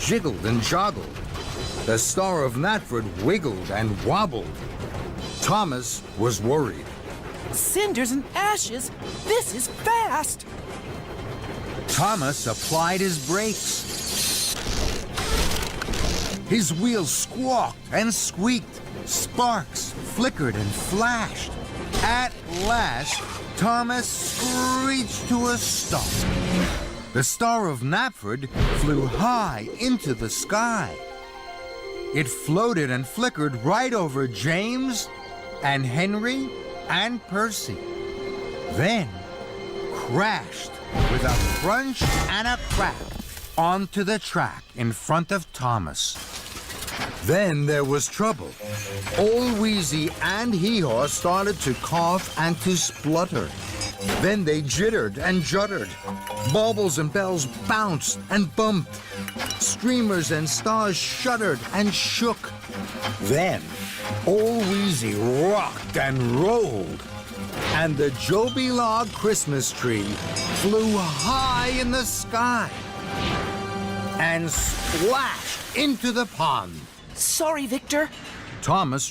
jiggled and joggled. The Star of Knapford wiggled and wobbled. Thomas was worried. Cinders and ashes! This is fast! Thomas applied his brakes. His wheels squawked and squeaked. Sparks flickered and flashed. At last, Thomas screeched to a stop. The Star of Knapford flew high into the sky. It floated and flickered right over James and Henry and Percy. Then crashed with a crunch and a crack onto the track in front of Thomas. Then there was trouble. Old Wheezy and Hee-Haw started to cough and to splutter. Then they jittered and juddered. Baubles and bells bounced and bumped. Streamers and stars shuddered and shook. Then Old Wheezy rocked and rolled, and the Joby Log Christmas tree flew high in the sky and splashed into the pond. Sorry, Victor. Thomas